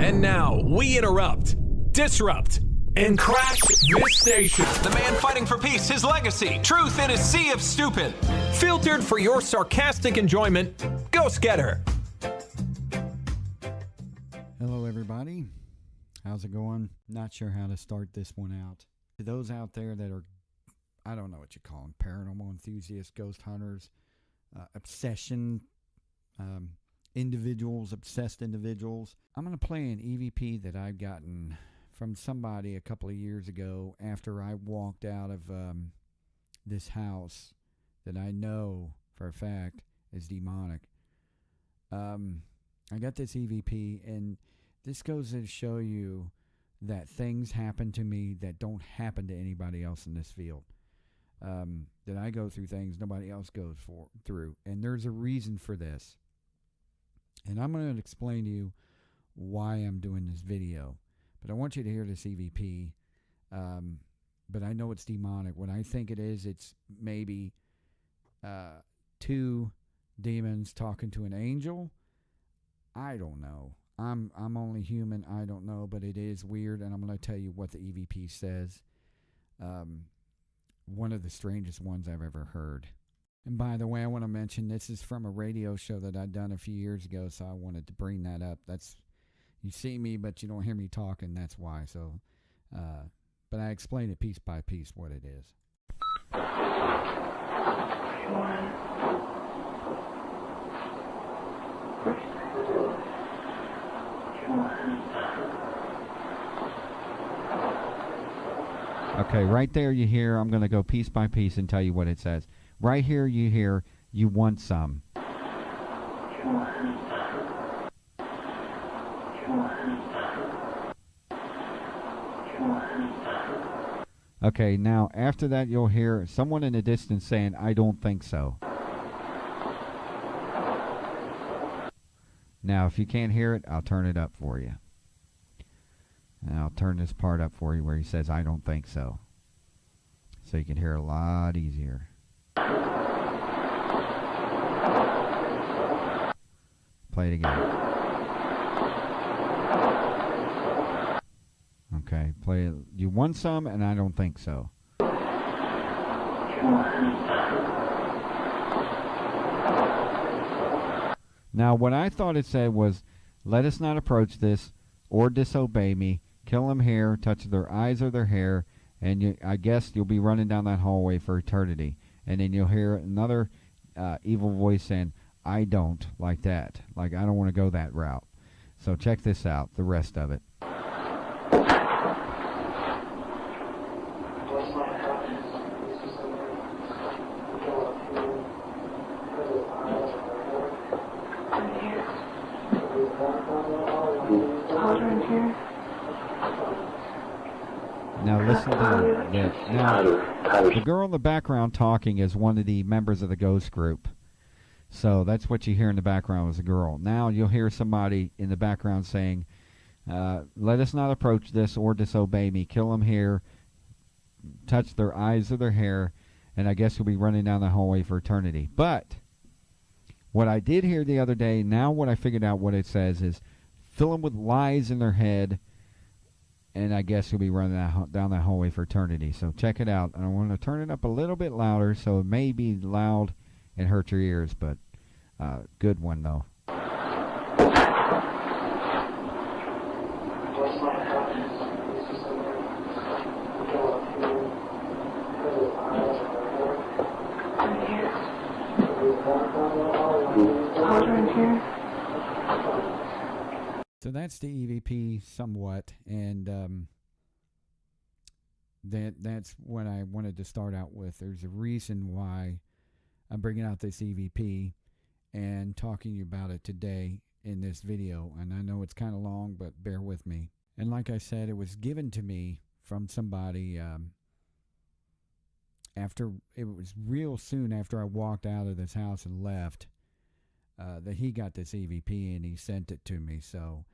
And now we interrupt, disrupt, and crash this station. The man fighting for peace, his legacy, truth in a sea of stupid. Filtered for your sarcastic enjoyment, Ghostgetter. Hello, everybody. How's it going? Not sure how to start this one out. To those out there that are, I don't know what you call them, paranormal enthusiasts, ghost hunters, obsession individuals, obsessed individuals, I'm going to play an EVP that I've gotten from somebody a couple of years ago after I walked out of this house that I know for a fact is demonic. I got this EVP, and this goes to show you that things happen to me that don't happen to anybody else in this field. That I go through things nobody else goes through. And there's a reason for this. And I'm going to explain to you why I'm doing this video. But I want you to hear this EVP. But I know it's demonic. What I think it is, it's maybe two demons talking to an angel. I don't know. I'm only human. I don't know. But it is weird. And I'm going to tell you what the EVP says. One of the strangest ones I've ever heard. And by the way, I want to mention this is from a radio show that I'd done a few years ago, so I wanted to bring that up. That's, you see me, but you don't hear me talking. That's why. So, but I explain it piece by piece what it is. Okay, right there you hear, I'm going to go piece by piece and tell you what it says. Right here you hear, you want some. Okay, now after that you'll hear someone in the distance saying, I don't think so. Now if you can't hear it, I'll turn it up for you. And I'll turn this part up for you where he says, I don't think so. So you can hear it a lot easier. Play it again. Okay, play it. You want some, and I don't think so. Now, what I thought it said was, let us not approach this or disobey me. Kill them here, touch their eyes or their hair, and I guess you'll be running down that hallway for eternity. And then you'll hear another evil voice saying, I don't like that. Like, I don't want to go that route. So check this out, the rest of it. Now listen to this. Now, the girl in the background talking is one of the members of the ghost group. So that's what you hear in the background is a girl. Now you'll hear somebody in the background saying, let us not approach this or disobey me. Kill them here, touch their eyes or their hair, and I guess you'll be running down the hallway for eternity. But what I did hear the other day, now what I figured out what it says is, fill them with lies in their head, and I guess you'll be running down that hallway for eternity. So check it out. And I want to turn it up a little bit louder, so it may be loud and hurt your ears, but good one, though. So that's the EVP somewhat, and that's what I wanted to start out with. There's a reason why I'm bringing out this EVP and talking about it today in this video. And I know it's kind of long, but bear with me. And like I said, it was given to me from somebody after, it was real soon after I walked out of this house and left, that he got this EVP and he sent it to me. So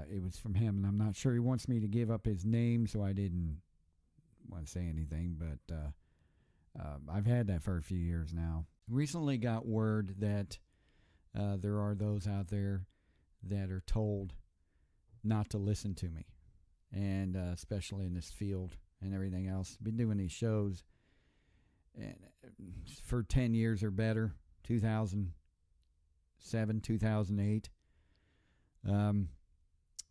it was from him, and I'm not sure he wants me to give up his name, so I didn't want to say anything, but I've had that for a few years now. Recently got word that there are those out there that are told not to listen to me, and especially in this field and everything else. Been doing these shows and for 10 years or better, 2007, 2008.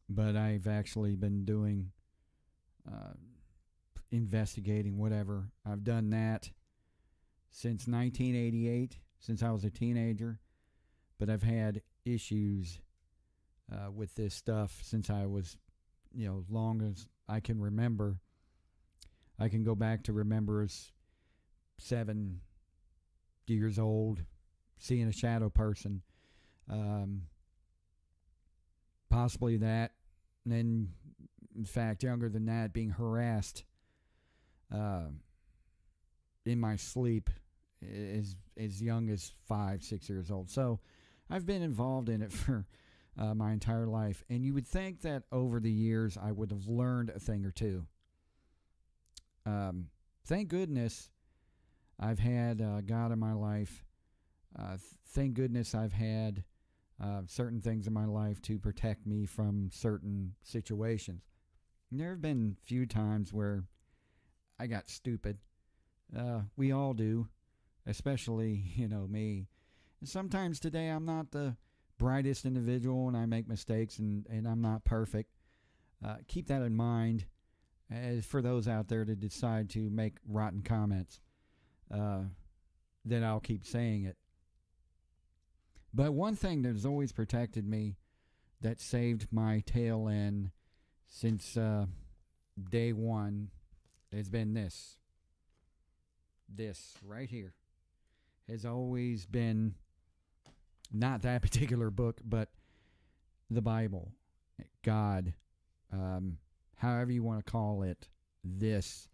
But I've actually been doing investigating, whatever. I've done that since 1988, since I was a teenager. But I've had issues with this stuff since I was, long as I can remember. I can go back to remember as 7 years old, seeing a shadow person. Possibly that. And then, in fact, younger than that, being harassed in my sleep as young as 5, 6 years old. So I've been involved in it for my entire life. And you would think that over the years I would have learned a thing or two. Thank goodness I've had God in my life. Thank goodness I've had certain things in my life to protect me from certain situations. And there have been a few times where I got stupid. We all do, especially, me. And sometimes today I'm not the brightest individual and I make mistakes and I'm not perfect. Keep that in mind as for those out there to decide to make rotten comments. Then I'll keep saying it. But one thing that's always protected me, that saved my tail end since day one, has been this. This right here has always been not that particular book, but the Bible, God, however you want to call it. This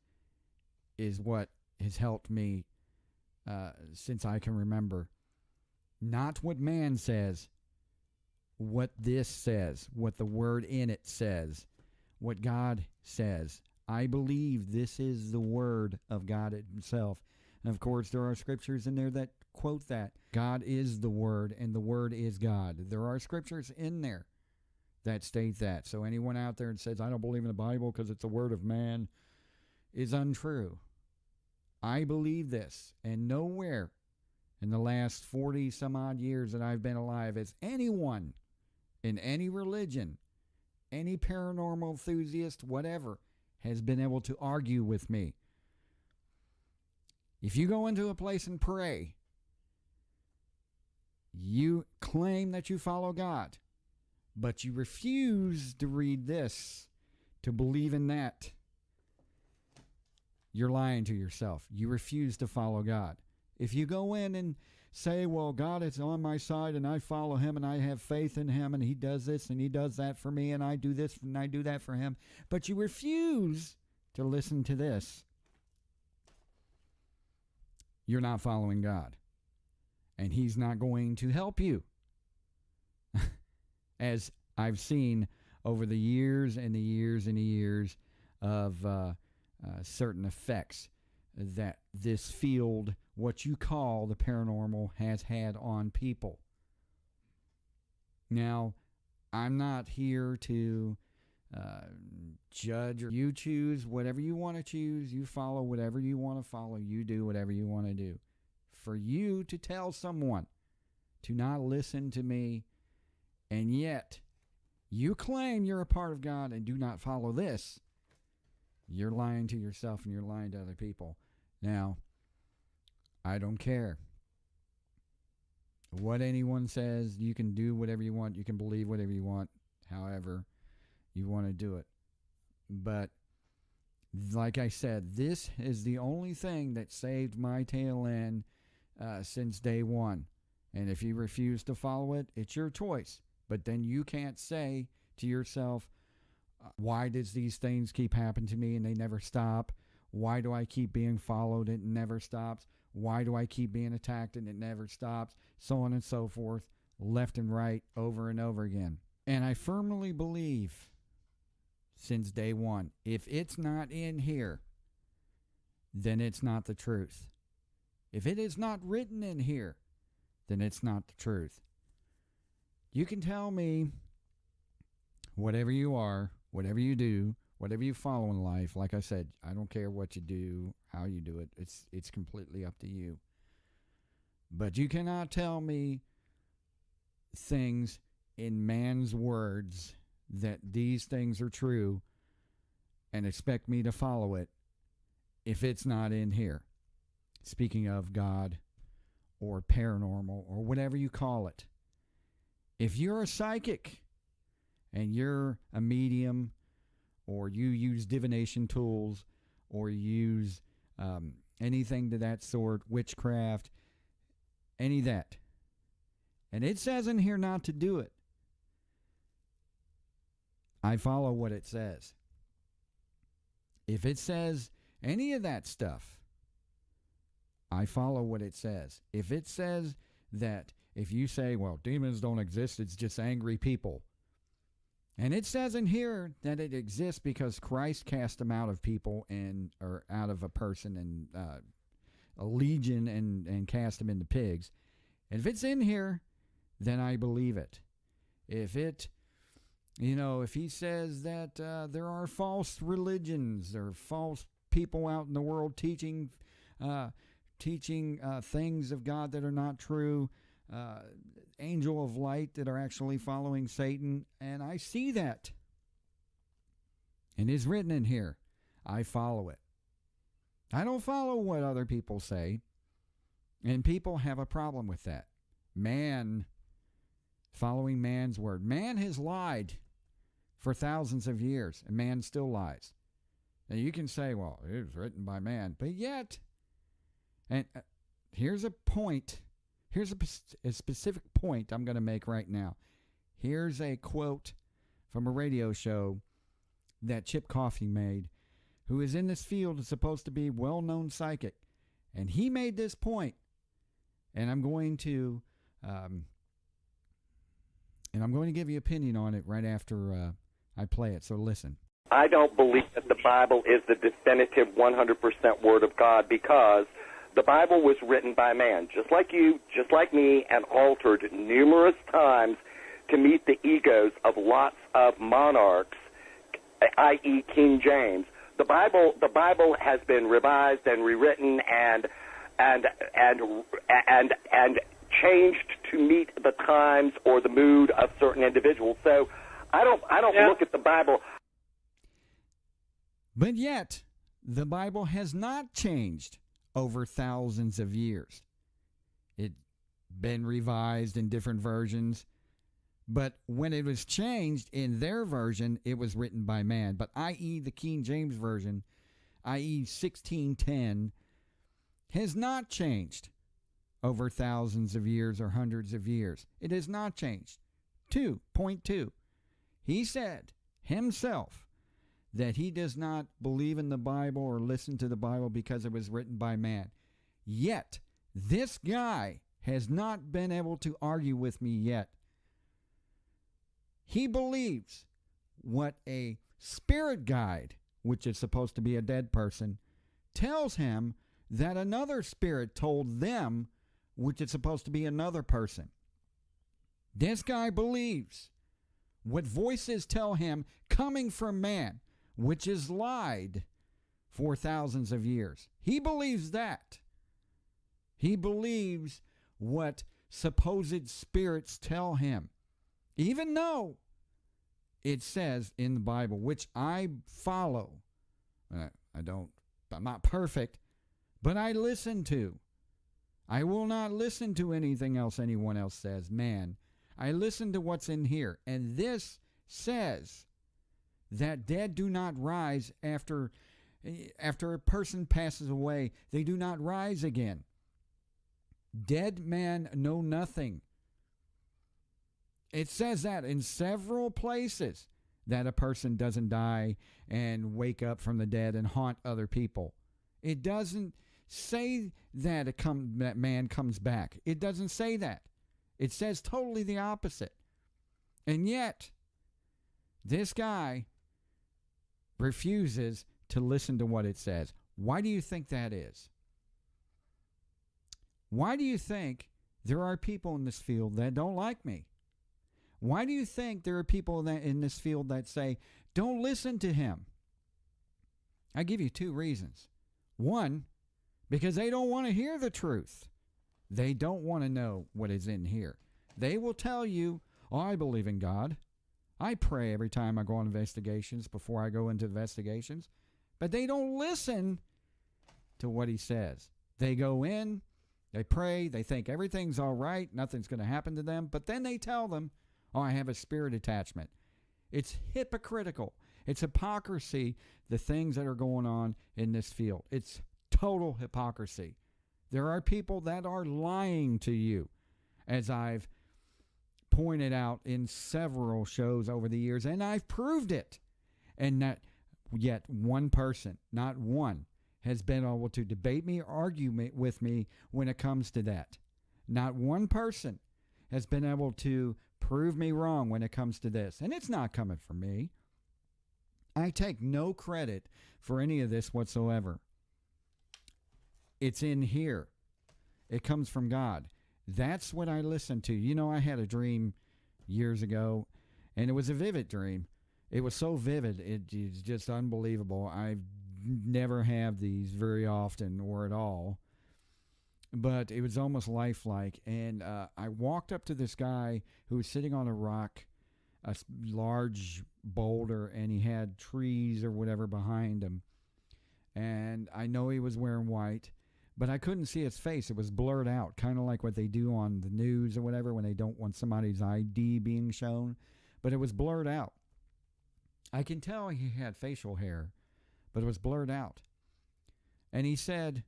is what has helped me since I can remember. Not what man says, what this says, what the word in it says, what God says. I believe this is the word of God himself. And of course, there are scriptures in there that quote that. God is the word and the word is God. There are scriptures in there that state that. So anyone out there that says, I don't believe in the Bible because it's the word of man, is untrue. I believe this, and nowhere in the last 40 some odd years that I've been alive has anyone in any religion, any paranormal enthusiast, whatever, has been able to argue with me. If you go into a place and pray, you claim that you follow God, but you refuse to read this, to believe in that, you're lying to yourself. You refuse to follow God. If you go in and say, well, God is on my side and I follow him and I have faith in him and he does this and he does that for me and I do this and I do that for him, but you refuse to listen to this, you're not following God. And he's not going to help you. As I've seen over the years and the years and the years of certain effects that this field, what you call the paranormal, has had on people. Now, I'm not here to judge, or you choose whatever you want to choose. You follow whatever you want to follow. You do whatever you want to do. For you to tell someone to not listen to me, and yet you claim you're a part of God and do not follow this, you're lying to yourself and you're lying to other people. Now, I don't care what anyone says. You can do whatever you want. You can believe whatever you want, however you want to do it. But like I said, this is the only thing that saved my tail end since day one. And if you refuse to follow it, it's your choice. But then you can't say to yourself, why does these things keep happening to me and they never stop? Why do I keep being followed and it never stops? Why do I keep being attacked and it never stops? So on and so forth, left and right, over and over again. And I firmly believe, since day one, if it's not in here, then it's not the truth. If it is not written in here, then it's not the truth. You can tell me whatever you are, whatever you do, whatever you follow in life, like I said, I don't care what you do, how you do it. It's completely up to you. But you cannot tell me things in man's words that these things are true and expect me to follow it if it's not in here. Speaking of God or paranormal or whatever you call it. If you're a psychic and you're a medium, or you use divination tools, or use anything to that sort, witchcraft, any of that, and it says in here not to do it, I follow what it says. If it says any of that stuff, I follow what it says. If it says that, if you say, well, demons don't exist, it's just angry people, and it says in here that it exists because Christ cast them out of people or out of a person and a legion and cast them into pigs. And if it's in here, then I believe it. If he says that there are false religions or false people out in the world teaching things of God that are not true, angel of light that are actually following Satan, and I see that, and it's written in here, I follow it. I don't follow what other people say, and people have a problem with that. Man, following man's word. Man has lied for thousands of years, and man still lies. Now you can say, well, it was written by man, but yet, and here's a point. Here's a specific point I'm going to make right now. Here's a quote from a radio show that Chip Coffey made, who is in this field, is supposed to be a well-known psychic. And he made this point, and I'm going to give you opinion on it right after I play it. So listen. I don't believe that the Bible is the definitive 100% Word of God, because the Bible was written by man, just like you, just like me, and altered numerous times to meet the egos of lots of monarchs, i.e. King James. The Bible has been revised and rewritten and changed to meet the times or the mood of certain individuals. So I don't look at the Bible. But yet, the Bible has not changed over thousands of years. It's been revised in different versions, but when it was changed in their version, it was written by man. But i.e. the King James Version, i.e. 1610, has not changed over thousands of years or hundreds of years. It has not changed. Point two, he said himself that he does not believe in the Bible or listen to the Bible because it was written by man. Yet, this guy has not been able to argue with me yet. He believes what a spirit guide, which is supposed to be a dead person, tells him that another spirit told them, which is supposed to be another person. This guy believes what voices tell him coming from man, which is lied for thousands of years. He believes that. He believes what supposed spirits tell him, even though it says in the Bible, which I follow. I'm not perfect, but I listen to. I will not listen to anything else anyone else says, man. I listen to what's in here. And this says that dead do not rise after a person passes away. They do not rise again. Dead men know nothing. It says that in several places, that a person doesn't die and wake up from the dead and haunt other people. It doesn't say that that man comes back. It doesn't say that. It says totally the opposite. And yet, this guy refuses to listen to what it says. Why do you think that is? Why do you think there are people in this field that don't like me? Why do you think there are people that in this field that say, don't listen to him? I give you 2 reasons. One, because they don't want to hear the truth. They don't want to know what is in here. They will tell you, oh, I believe in God. I pray every time I go on investigations before I go into investigations. But they don't listen to what he says. They go in, they pray, they think everything's all right, nothing's going to happen to them. But then they tell them, oh, I have a spirit attachment. It's hypocritical. It's hypocrisy, the things that are going on in this field. It's total hypocrisy. There are people that are lying to you, as I've pointed out in several shows over the years, and I've proved it. And not yet one person, not one, has been able to debate me or argue with me when it comes to that. Not one person has been able to prove me wrong when it comes to this. And it's not coming from me. I take no credit for any of this whatsoever. It's in here. It comes from God. That's what I listen to. You know, I had a dream years ago, and it was a vivid dream. It was so vivid, it's just unbelievable. I never have these very often or at all. But it was almost lifelike. And I walked up to this guy who was sitting on a rock, a large boulder, and he had trees or whatever behind him. And I know he was wearing white, but I couldn't see his face. It was blurred out, kind of like what they do on the news or whatever when they don't want somebody's ID being shown. But it was blurred out. I can tell he had facial hair, but it was blurred out. And he said,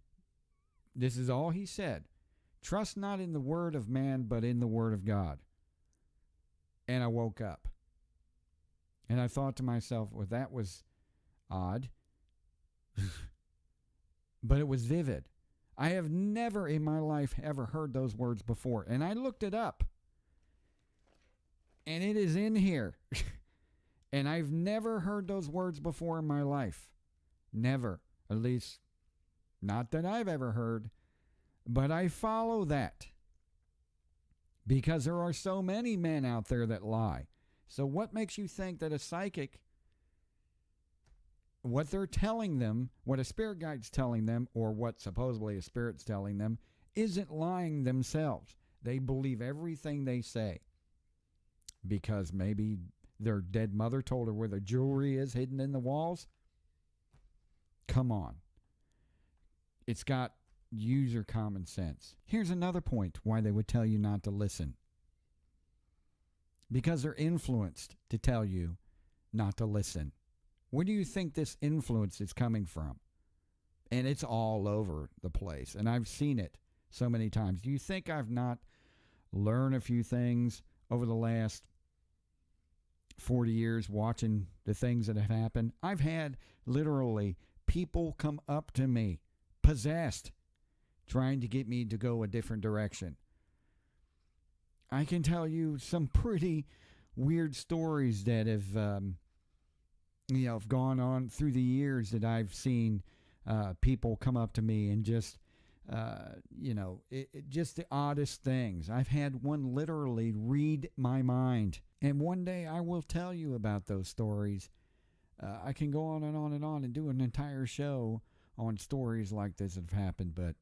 this is all he said, trust not in the word of man, but in the word of God. And I woke up. And I thought to myself, well, that was odd. But it was vivid. I have never in my life ever heard those words before. And I looked it up. And it is in here. And I've never heard those words before in my life. Never. At least, not that I've ever heard. But I follow that. Because there are so many men out there that lie. So what makes you think that a psychic, what they're telling them, what a spirit guide's telling them, or what supposedly a spirit's telling them, isn't lying themselves? They believe everything they say. Because maybe their dead mother told her where the jewelry is hidden in the walls? Come on. It's got user common sense. Here's another point why they would tell you not to listen. Because they're influenced to tell you not to listen. Where do you think this influence is coming from? And it's all over the place. And I've seen it so many times. Do you think I've not learned a few things over the last 40 years watching the things that have happened? I've had literally people come up to me, possessed, trying to get me to go a different direction. I can tell you some pretty weird stories that have, have gone on through the years that I've seen people come up to me and just, just the oddest things. I've had one literally read my mind. And one day I will tell you about those stories. I can go on and on and on and do an entire show on stories like this that have happened, but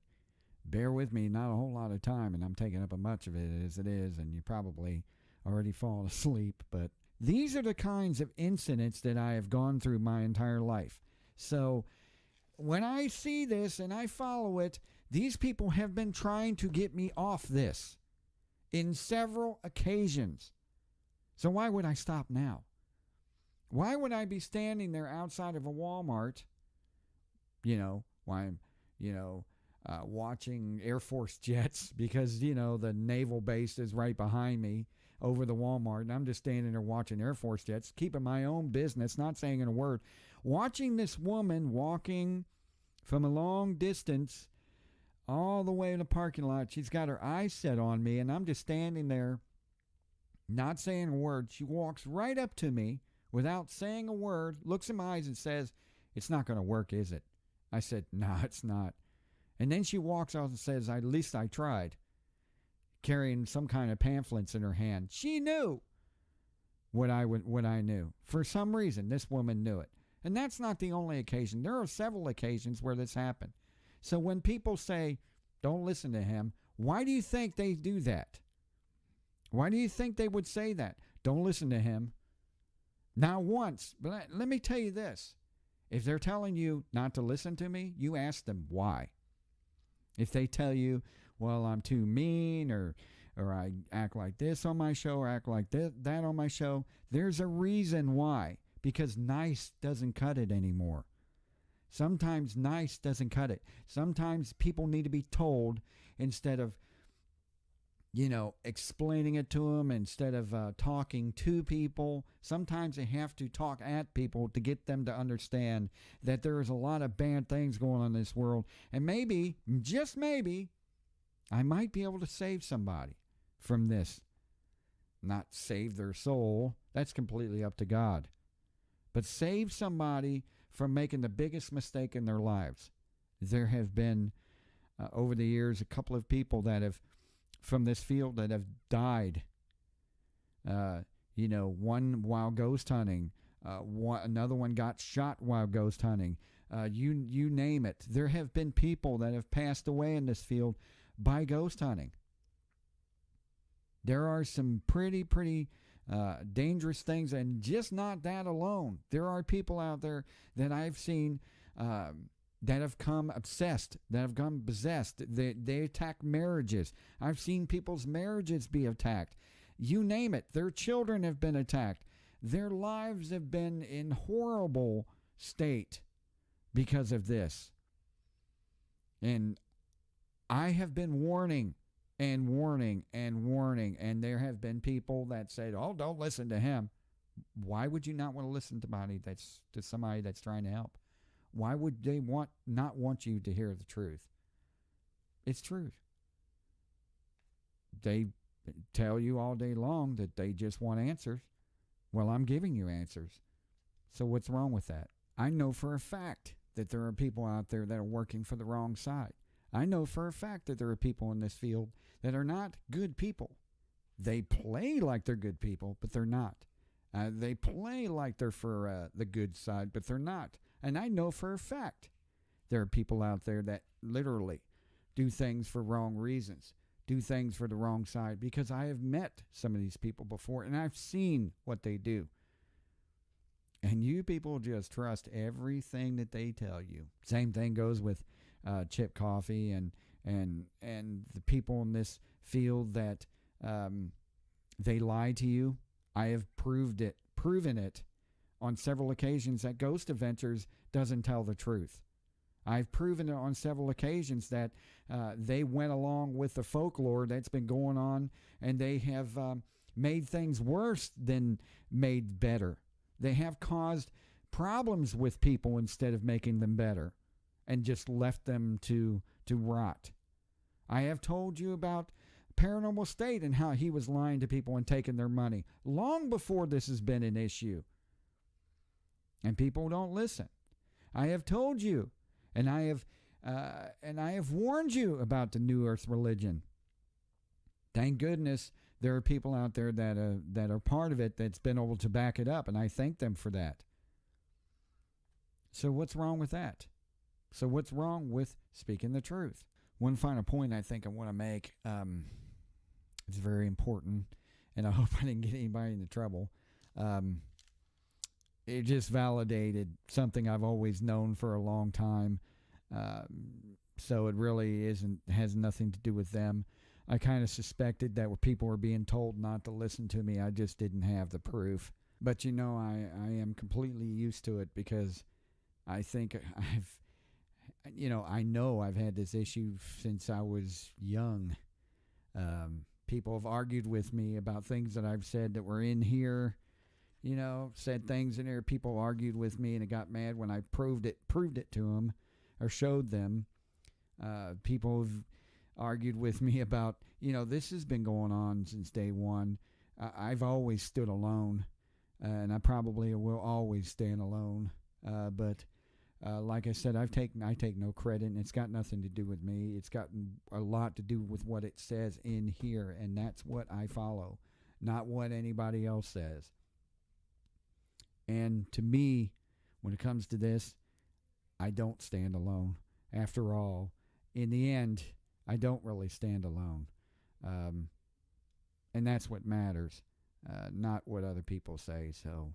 bear with me, not a whole lot of time, and I'm taking up a much of it as it is, and you probably already fallen asleep. But these are the kinds of incidents that I have gone through my entire life. So when I see this and I follow it, these people have been trying to get me off this in several occasions. So why would I stop now? Why would I be standing there outside of a Walmart, while I'm, watching Air Force jets because, the naval base is right behind me over the Walmart, and I'm just standing there watching Air Force jets, keeping my own business, not saying a word, watching this woman walking from a long distance all the way in the parking lot. She's got her eyes set on me, and I'm just standing there not saying a word. She walks right up to me without saying a word, looks in my eyes and says, "It's not going to work, is it?" I said, "No, it's not." And then she walks out and says, "At least I tried," carrying some kind of pamphlets in her hand. She knew what I knew. For some reason, this woman knew it. And that's not the only occasion. There are several occasions where this happened. So when people say, don't listen to him, why do you think they do that? Why do you think they would say that? Don't listen to him. Not once. But let me tell you this. If they're telling you not to listen to me, you ask them why. If they tell you, well, I'm too mean, or I act like this on my show, or act like that on my show, there's a reason why. Because nice doesn't cut it anymore. Sometimes nice doesn't cut it. Sometimes people need to be told instead of, explaining it to them, instead of talking to people. Sometimes they have to talk at people to get them to understand that there is a lot of bad things going on in this world. And maybe, just maybe, I might be able to save somebody from this. Not save their soul. That's completely up to God. But save somebody from making the biggest mistake in their lives. There have been, over the years, a couple of people that have, from this field, that have died. One while ghost hunting. Another one got shot while ghost hunting. You name it. There have been people that have passed away in this field by ghost hunting. There are some pretty dangerous things, and just not that alone. There are people out there that I've seen that have come obsessed, that have come possessed. They attack marriages. I've seen people's marriages be attacked. You name it. Their children have been attacked. Their lives have been in horrible state because of this. And I have been warning, and there have been people that say, oh, don't listen to him. Why would you not want to listen to somebody that's trying to help? Why would they not want you to hear the truth? It's truth. They tell you all day long that they just want answers. Well, I'm giving you answers. So what's wrong with that? I know for a fact that there are people out there that are working for the wrong side. I know for a fact that there are people in this field that are not good people. They play like they're good people, but they're not. They play like they're for the good side, but they're not. And I know for a fact there are people out there that literally do things for wrong reasons, do things for the wrong side, because I have met some of these people before, and I've seen what they do. And you people just trust everything that they tell you. Same thing goes with Chip Coffey and the people in this field that they lie to you. I have proven it on several occasions that Ghost Adventures doesn't tell the truth. I've proven it on several occasions that they went along with the folklore that's been going on, and they have made things worse than made better. They have caused problems with people instead of making them better, and just left them to rot. I have told you about Paranormal State and how he was lying to people and taking their money long before this has been an issue. And people don't listen. I have told you, and I have warned you about the New Earth religion. Thank goodness there are people out there that are part of it that's been able to back it up, and I thank them for that. So what's wrong with that? So what's wrong with speaking the truth? One final point I think I want to make, it's very important, and I hope I didn't get anybody into trouble. It just validated something I've always known for a long time. So it really has nothing to do with them. I kind of suspected that people were being told not to listen to me. I just didn't have the proof. But I am completely used to it, because I think I know I've had this issue since I was young. People have argued with me about things that I've said that were in here. Said things in there. People argued with me, and it got mad when I proved it to them or showed them. People have argued with me about, this has been going on since day one. I've always stood alone, and I probably will always stand alone. But like I said, I take no credit, and it's got nothing to do with me. It's got a lot to do with what it says in here, and that's what I follow, not what anybody else says. And to me, when it comes to this, I don't stand alone. After all, in the end, I don't really stand alone. And that's what matters, not what other people say. So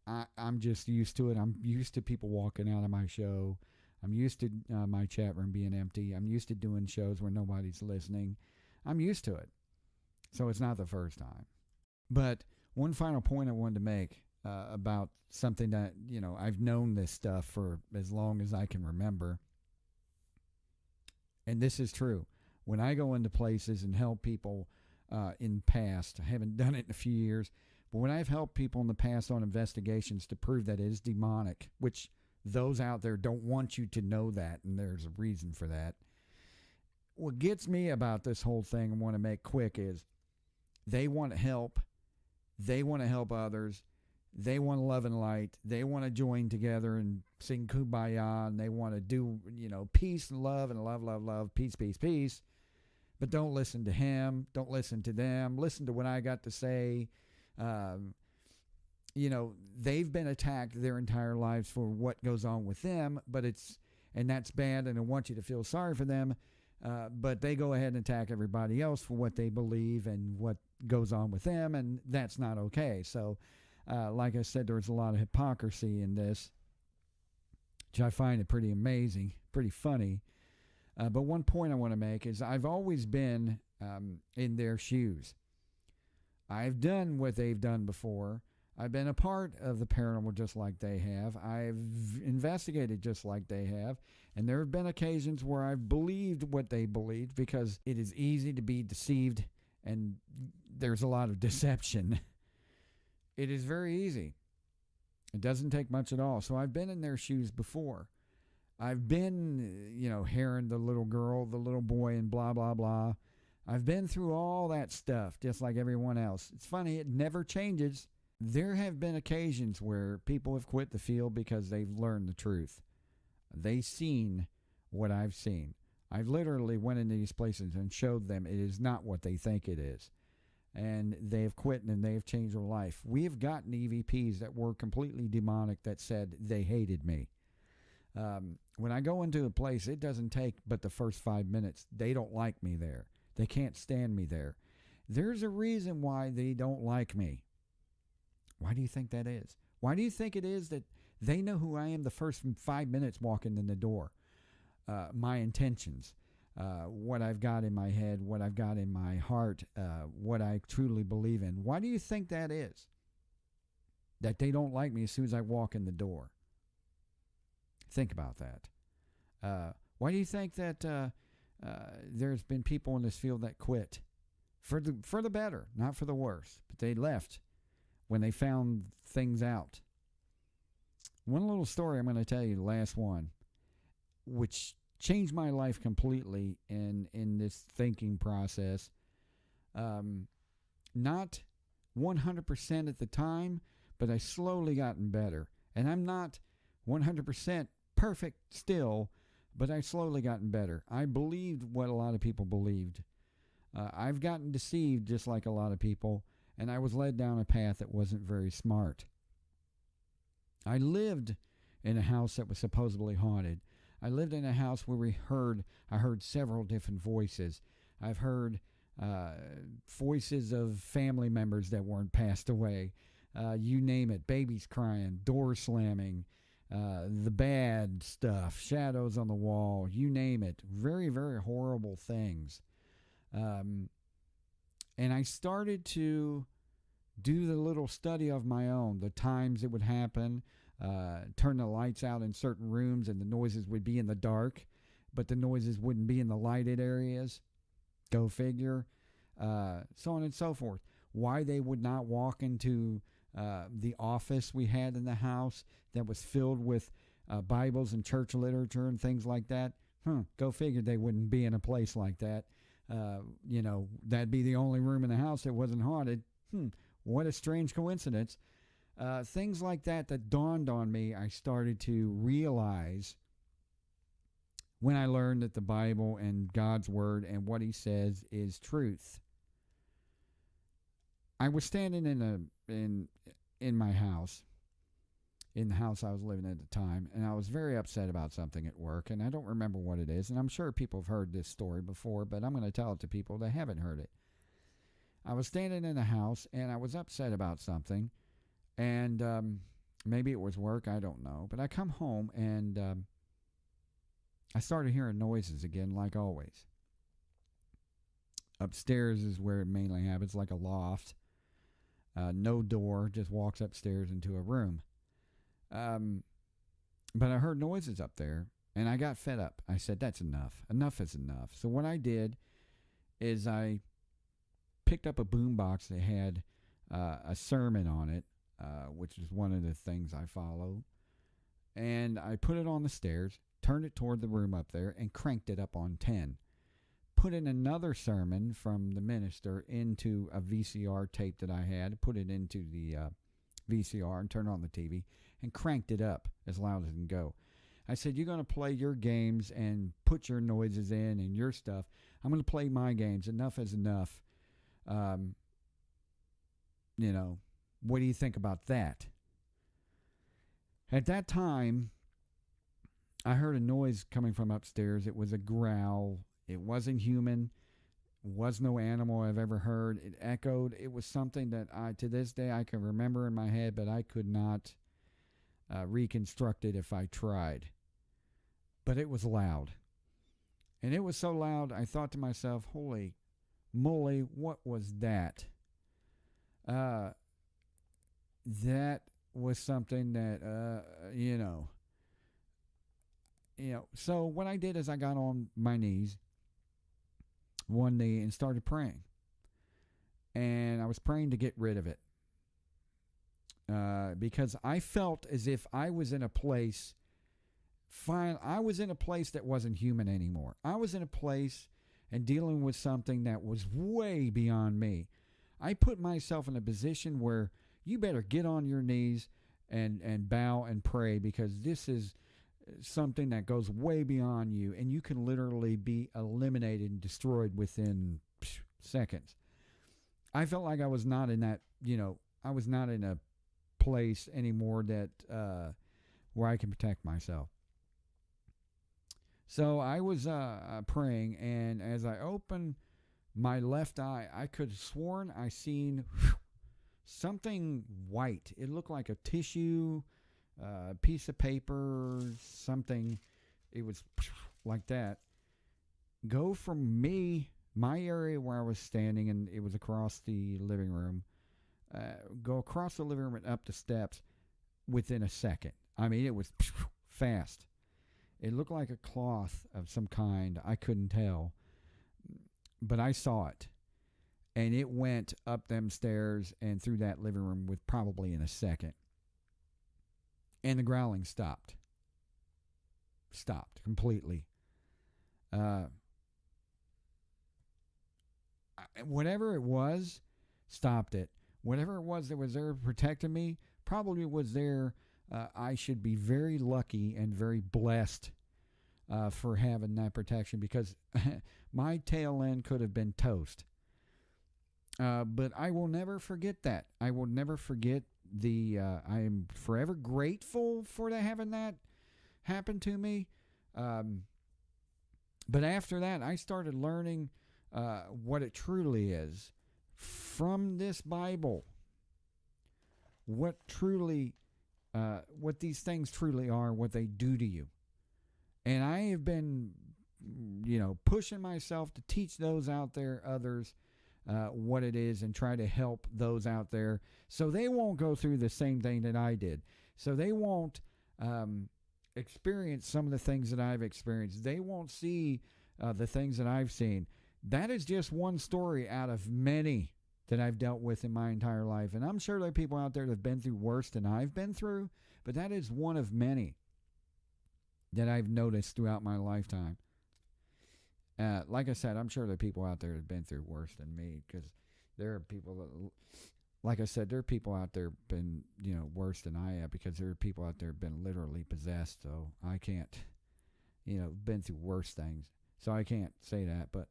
I'm just used to it. I'm used to people walking out of my show. I'm used to my chat room being empty. I'm used to doing shows where nobody's listening. I'm used to it. So it's not the first time. But one final point I wanted to make about something that, I've known this stuff for as long as I can remember. And this is true. When I go into places and help people in the past, I haven't done it in a few years, but when I've helped people in the past on investigations to prove that it is demonic, which those out there don't want you to know that, and there's a reason for that. What gets me about this whole thing and want to make quick is they want to help. They want to help others. They want to love and light. They want to join together and sing Kumbaya, and they want to do, peace and love, peace, peace, peace. But don't listen to him. Don't listen to them. Listen to what I got to say. They've been attacked their entire lives for what goes on with them, and that's bad, and I want you to feel sorry for them. But they go ahead and attack everybody else for what they believe and what goes on with them, and that's not okay. So, like I said, there's a lot of hypocrisy in this, which I find it pretty amazing, pretty funny. But one point I want to make is I've always been in their shoes. I've done what they've done before. I've been a part of the paranormal just like they have. I've investigated just like they have. And there have been occasions where I've believed what they believed because it is easy to be deceived and there's a lot of deception. It is very easy. It doesn't take much at all. So I've been in their shoes before. I've been, hearing the little girl, the little boy, and blah, blah, blah. I've been through all that stuff just like everyone else. It's funny, it never changes. There have been occasions where people have quit the field because they've learned the truth. They've seen what I've seen. I've literally went into these places and showed them it is not what they think it is. And they have quit and they have changed their life. We have gotten EVPs that were completely demonic that said they hated me. When I go into a place, it doesn't take but the first 5 minutes. They don't like me there. They can't stand me there. There's a reason why they don't like me. Why do you think that is? Why do you think it is that they know who I am the first 5 minutes walking in the door? My intentions, what I've got in my head, what I've got in my heart, what I truly believe in. Why do you think that is? That they don't like me as soon as I walk in the door. Think about that. Why do you think that there's been people in this field that quit? For the better, not for the worse. But they left when they found things out. One little story I'm going to tell you, the last one, which changed my life completely in this thinking process. Not 100% at the time, but I slowly gotten better. And I'm not 100% perfect still, but I've slowly gotten better. I believed what a lot of people believed. I've gotten deceived just like a lot of people, and I was led down a path that wasn't very smart. I lived in a house that was supposedly haunted. I lived in a house where I heard several different voices. I've heard voices of family members that weren't passed away. You name it, babies crying, doors slamming, the bad stuff, shadows on the wall, you name it. Very, very horrible things. And I started to do the little study of my own, the times it would happen, turn the lights out in certain rooms and the noises would be in the dark, but the noises wouldn't be in the lighted areas. Go figure. So on and so forth. Why they would not walk into the office we had in the house that was filled with Bibles and church literature and things like that. Go figure they wouldn't be in a place like that. That'd be the only room in the house that wasn't haunted. What a strange coincidence. Things like that dawned on me, I started to realize when I learned that the Bible and God's Word and what He says is truth. I was standing in in my house, in the house I was living at the time, and I was very upset about something at work, and I don't remember what it is, and I'm sure people have heard this story before, but I'm going to tell it to people that haven't heard it. I was standing in the house, and I was upset about something, and maybe it was work, I don't know, but I come home, and I started hearing noises again, like always. Upstairs is where it mainly happens, like a loft. No door, just walks upstairs into a room. But I heard noises up there, and I got fed up. I said, that's enough. Enough is enough. So what I did is I picked up a boombox that had a sermon on it, which is one of the things I follow, and I put it on the stairs, turned it toward the room up there, and cranked it up on 10. Put in another sermon from the minister into a VCR tape that I had, put it into the VCR and turned on the TV and cranked it up as loud as it can go. I said, you're going to play your games and put your noises in and your stuff. I'm going to play my games. Enough is enough. What do you think about that? At that time, I heard a noise coming from upstairs. It was a growl. It wasn't human. Was no animal I've ever heard. It echoed. It was something that to this day, I can remember in my head, but I could not reconstruct it if I tried. But it was loud. And it was so loud, I thought to myself, holy moly, what was that? That was something that, So what I did is I got on my knees one day and started praying. And I was praying to get rid of it. Because I felt as if I was in a place, I was in a place that wasn't human anymore. I was in a place and dealing with something that was way beyond me. I put myself in a position where you better get on your knees and bow and pray, because this is something that goes way beyond you, and you can literally be eliminated and destroyed within seconds. I felt like I was not in that, I was not in a place anymore that where I can protect myself. So I was praying, and as I opened my left eye, I could have sworn I seen something white. It looked like a tissue, piece of paper, something. It was like that. Go from me, my area where I was standing, and it was across the living room. Go across the living room and up the steps within a second. I mean, it was fast. It looked like a cloth of some kind. I couldn't tell. But I saw it. And it went up them stairs and through that living room with probably in a second. And the growling stopped. Stopped completely. Whatever it was, stopped it. Whatever it was that was there protecting me, probably was there. I should be very lucky and very blessed for having that protection, because my tail end could have been toast. But I will never forget that. I will never forget I am forever grateful for having that happen to me. But after that, I started learning what it truly is from this Bible. What these things truly are, what they do to you. And I have been, pushing myself to teach those out there, others, what it is, and try to help those out there so they won't go through the same thing that I did. So they won't experience some of the things that I've experienced. They won't see the things that I've seen. That is just one story out of many that I've dealt with in my entire life. And I'm sure there are people out there that have been through worse than I've been through, but that is one of many that I've noticed throughout my lifetime. Like I said, I'm sure there are people out there that have been through worse than me, because there are people that, like I said, there are people out there been, worse than I have, because there are people out there been literally possessed. So I can't, been through worse things. So I can't say that, but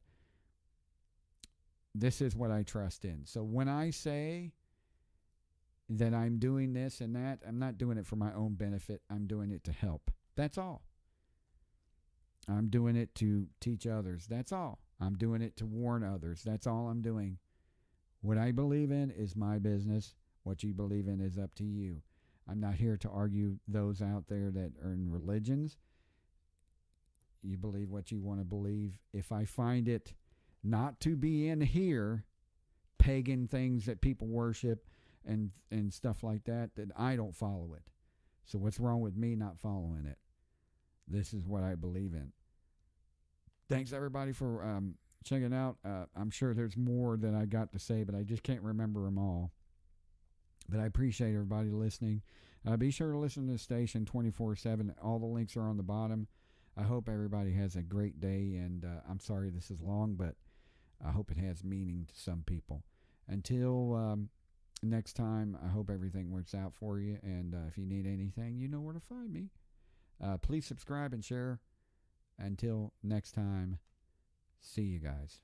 this is what I trust in. So when I say that I'm doing this and that. I'm not doing it for my own benefit. I'm doing it to help. That's all. I'm doing it to teach others. That's all. I'm doing it to warn others. That's all I'm doing. What I believe in is my business. What you believe in is up to you. I'm not here to argue those out there that are in religions. You believe what you want to believe. If I find it not to be in here, pagan things that people worship and stuff like that, then I don't follow it. So what's wrong with me not following it? This is what I believe in. Thanks everybody for checking out. I'm sure there's more that I got to say, but I just can't remember them all. But I appreciate everybody listening. Be sure to listen to the station 24/7. All the links are on the bottom. I hope everybody has a great day, and I'm sorry this is long, but I hope it has meaning to some people. Until next time, I hope everything works out for you, and if you need anything, you know where to find me. Please subscribe and share. Until next time, see you guys.